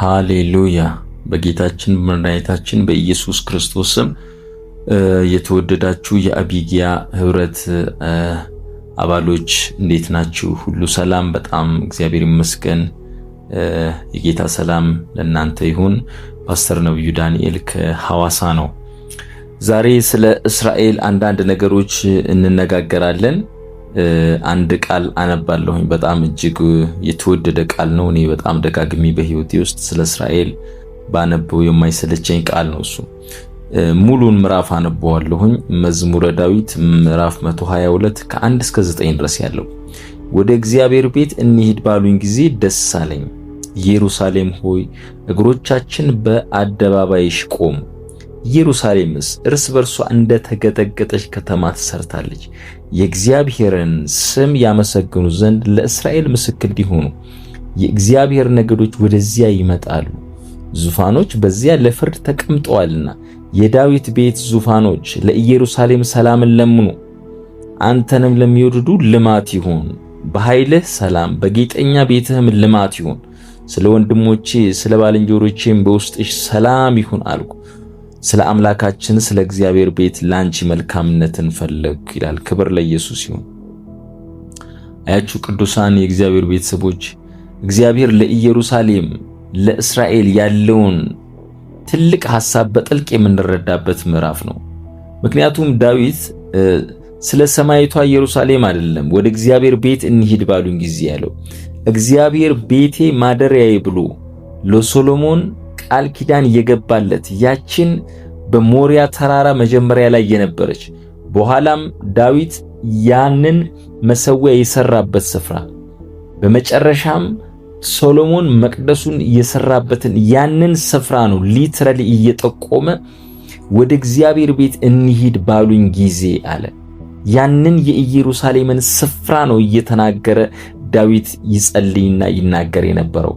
ሃሌሉያ በጌታችን በመድኃኒታችን በኢየሱስ ክርስቶስ ስም የተወደዳችሁ የአቢጊያ ህብረት አባሎች እንዴት ናችሁ? ሁሉ ሰላም? በጣም እግዚአብሔር ይመስገን። የጌታ ሰላም ለእናንተ ይሁን። ፓስተር ነብዩ ዳንኤል ከሐዋሳ ነው። ዛሬ ስለ እስራኤል አንዳንድ ነገሮች እንነጋገራለን። አንድ ቃል አነባለሁኝ። በጣም እጅግ የተወደደ ቃል ነው። እኔ በጣም ደጋግሜ በህይወቴ ውስጥ ስለ እስራኤል ባነበው የማይሰለቸኝ ቃል ነው እሱ። ሙሉን ምዕራፍ አነበዋለሁኝ። መዝሙረ ዳዊት ምዕራፍ 122 ከ1 እስከ 9 ድረስ ያለው። ወደ እግዚአብሔር ቤት እንሂድ ባሉኝ ጊዜ ደስ አለኝ። ኢየሩሳሌም ሆይ እግሮቻችን በአደባባይሽ ቆሙ። ኢየሩሳሌምስ እርስ በርሷ እንደተገጠገጠች ከተማ ተሰርታለች። የእግዚአብሔርን ስም ያመሰግኑ ዘንድ ለእስራኤል ምስክር እንዲሆኑ የእግዚአብሔር ነገዶች ወደዚያ ይመጣሉ። ዙፋኖች በዚያ ለፍርድ ተቀምጠዋልና የዳዊት ቤት ዙፋኖች ለኢየሩሳሌም ሰላምን ለምኑ። አንተንም ለሚወድዱ ልማት ይሁን። በኃይልህ ሰላም፣ በጌጠኛ ቤትህም ልማት ይሁን። ስለ ወንድሞቼ ስለ ባልንጀሮቼም በውስጥሽ ሰላም ይሁን አልኩ። ስለ አምላካችን ስለ እግዚአብሔር ቤት ላንቺ መልካምነትን ፈለግኩ ይላል። ክብር ለኢየሱስ ይሁን። አያችሁ ቅዱሳን የእግዚአብሔር ቤተሰቦች፣ እግዚአብሔር ለኢየሩሳሌም ለእስራኤል ያለውን ትልቅ ሐሳብ በጥልቅ የምንረዳበት ምዕራፍ ነው። ምክንያቱም ዳዊት ስለ ሰማይቷ ኢየሩሳሌም አይደለም ወደ እግዚአብሔር ቤት እንሂድ ባሉኝ ጊዜ ያለው እግዚአብሔር ቤቴ ማደሪያዬ ብሎ ለሶሎሞን ቃል ኪዳን የገባለት ያችን በሞሪያ ተራራ መጀመሪያ ላይ የነበረች በኋላም ዳዊት ያንን መሰዊያ የሰራበት ስፍራ በመጨረሻም ሶሎሞን መቅደሱን የሰራበትን ያንን ስፍራ ነው ሊትራሊ እየጠቆመ ወደ እግዚአብሔር ቤት እንሂድ ባሉኝ ጊዜ አለ። ያንን የኢየሩሳሌምን ስፍራ ነው እየተናገረ ዳዊት ይጸልይና ይናገር የነበረው።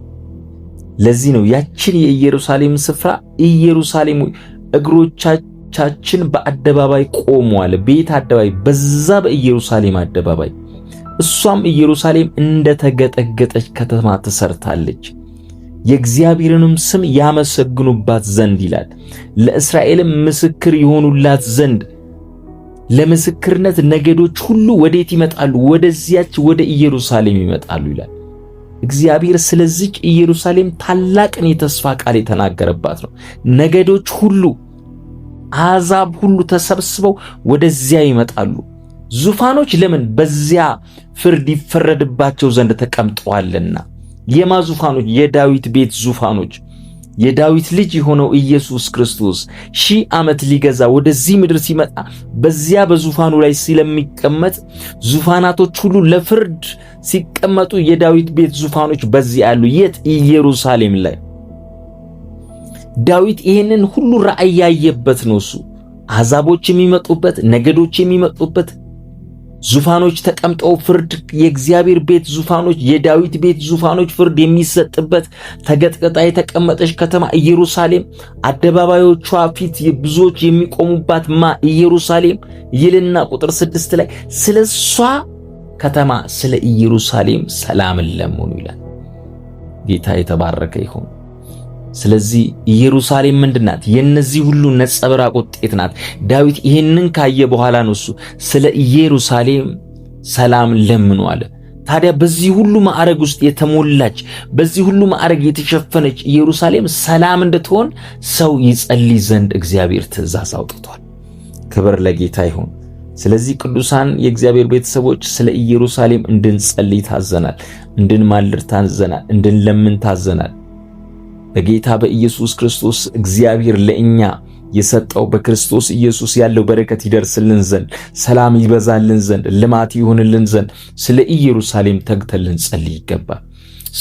ለዚህ ነው ያችን የኢየሩሳሌም ስፍራ ኢየሩሳሌም እግሮቻችን በአደባባይ ቆመዋል። ቤት አደባባይ በዛ በኢየሩሳሌም አደባባይ እሷም ኢየሩሳሌም እንደተገጠገጠች ከተማ ተሰርታለች። የእግዚአብሔርንም ስም ያመሰግኑባት ዘንድ ይላል። ለእስራኤልም ምስክር ይሆኑላት ዘንድ ለምስክርነት ነገዶች ሁሉ ወዴት ይመጣሉ? ወደዚያች ወደ ኢየሩሳሌም ይመጣሉ ይላል። እግዚአብሔር ስለዚች ኢየሩሳሌም ታላቅን የተስፋ ቃል የተናገረባት ነው። ነገዶች ሁሉ አሕዛብ ሁሉ ተሰብስበው ወደዚያ ይመጣሉ። ዙፋኖች ለምን? በዚያ ፍርድ ይፈረድባቸው ዘንድ ተቀምጠዋልና። የማ ዙፋኖች? የዳዊት ቤት ዙፋኖች። የዳዊት ልጅ የሆነው ኢየሱስ ክርስቶስ 1000 ዓመት ሊገዛ ወደዚህ ምድር ሲመጣ በዚያ በዙፋኑ ላይ ስለሚቀመጥ ዙፋናቶች ሁሉ ለፍርድ ሲቀመጡ የዳዊት ቤት ዙፋኖች በዚህ ያሉ። የት? ኢየሩሳሌም ላይ። ዳዊት ይሄንን ሁሉ ራእይ ያየበት ነው። እሱ አሕዛቦች የሚመጡበት፣ ነገዶች የሚመጡበት፣ ዙፋኖች ተቀምጠው ፍርድ፣ የእግዚአብሔር ቤት ዙፋኖች፣ የዳዊት ቤት ዙፋኖች ፍርድ የሚሰጥበት ተገጥቅጣ የተቀመጠች ከተማ ኢየሩሳሌም፣ አደባባዮቿ ፊት ብዙዎች የሚቆሙባት ኢየሩሳሌም ይልና ቁጥር 6 ላይ ስለሷ ከተማ ስለ ኢየሩሳሌም ሰላምን ለምኑ ይላል። ጌታ የተባረከ ይሁን። ስለዚህ ኢየሩሳሌም ምንድናት? የነዚህ ሁሉ ነጸብራቅ ውጤት ናት። ዳዊት ይሄንን ካየ በኋላ ነው እሱ ስለ ኢየሩሳሌም ሰላም ለምኑ አለ። ታዲያ በዚህ ሁሉ ማዕረግ ውስጥ የተሞላች በዚህ ሁሉ ማዕረግ የተሸፈነች ኢየሩሳሌም ሰላም እንድትሆን ሰው ይጸልይ ዘንድ እግዚአብሔር ትእዛዝ አውጥቷል። ክብር ለጌታ ይሁን። ስለዚህ ቅዱሳን የእግዚአብሔር ቤተሰቦች ስለ ኢየሩሳሌም እንድንጸልይ ታዘናል፣ እንድንማልድ ታዘናል፣ እንድንለምን ታዘናል። በጌታ በኢየሱስ ክርስቶስ እግዚአብሔር ለእኛ የሰጠው በክርስቶስ ኢየሱስ ያለው በረከት ይደርስልን ዘንድ፣ ሰላም ይበዛልን ዘንድ፣ ልማት ይሆንልን ዘንድ ስለ ኢየሩሳሌም ተግተን ልንጸልይ ይገባል።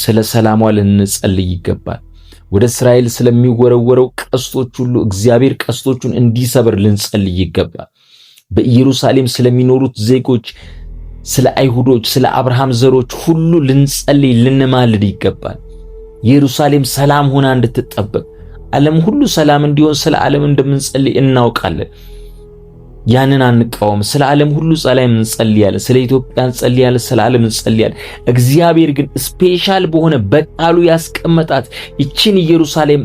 ስለ ሰላሟ ልንጸልይ ይገባል። ወደ እስራኤል ስለሚወረወረው ቀስቶች ሁሉ እግዚአብሔር ቀስቶቹን እንዲሰብር ልንጸልይ ይገባል። በኢየሩሳሌም ስለሚኖሩት ዜጎች፣ ስለ አይሁዶች፣ ስለ አብርሃም ዘሮች ሁሉ ልንጸልይ ልንማልድ ይገባል። ኢየሩሳሌም ሰላም ሆና እንድትጠበቅ ዓለም ሁሉ ሰላም እንዲሆን ስለ ዓለም እንደምንጸልይ እናውቃለን። ያንን አንቃወም። ስለ ዓለም ሁሉ ጸላይ እንጸልያለን፣ ስለ ኢትዮጵያ እንጸልያለን፣ ስለ ዓለም እንጸልያለን። እግዚአብሔር ግን ስፔሻል በሆነ በቃሉ ያስቀመጣት ይችን ኢየሩሳሌም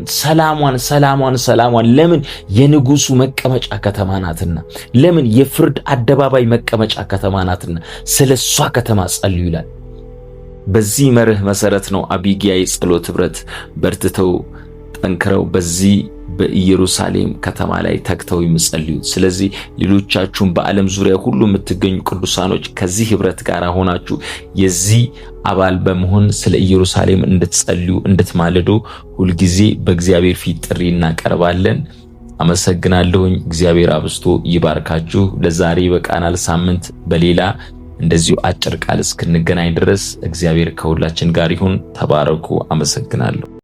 ሰላሟን ለምን የንጉሱ መቀመጫ ከተማ ናትና፣ ለምን የፍርድ አደባባይ መቀመጫ ከተማ ናትና ስለሷ ከተማ ጸልዩ ይላል። በዚህ መርህ መሰረት ነው አቢግያ የጸሎት ህብረት በርትተው ጠንክረው በዚህ በኢየሩሳሌም ከተማ ላይ ተግተው የሚጸልዩት። ስለዚህ ሌሎቻችሁም በዓለም ዙሪያ ሁሉ የምትገኙ ቅዱሳኖች ከዚህ ህብረት ጋር ሆናችሁ የዚህ አባል በመሆን ስለ ኢየሩሳሌም እንድትጸልዩ እንድትማልዱ ሁልጊዜ በእግዚአብሔር ፊት ጥሪ እናቀርባለን። አመሰግናለሁኝ። እግዚአብሔር አብስቶ ይባርካችሁ። ለዛሬ በቃናል። ሳምንት በሌላ እንደዚሁ አጭር ቃል እስክንገናኝ ድረስ እግዚአብሔር ከሁላችን ጋር ይሁን። ተባረኩ። አመሰግናለሁ።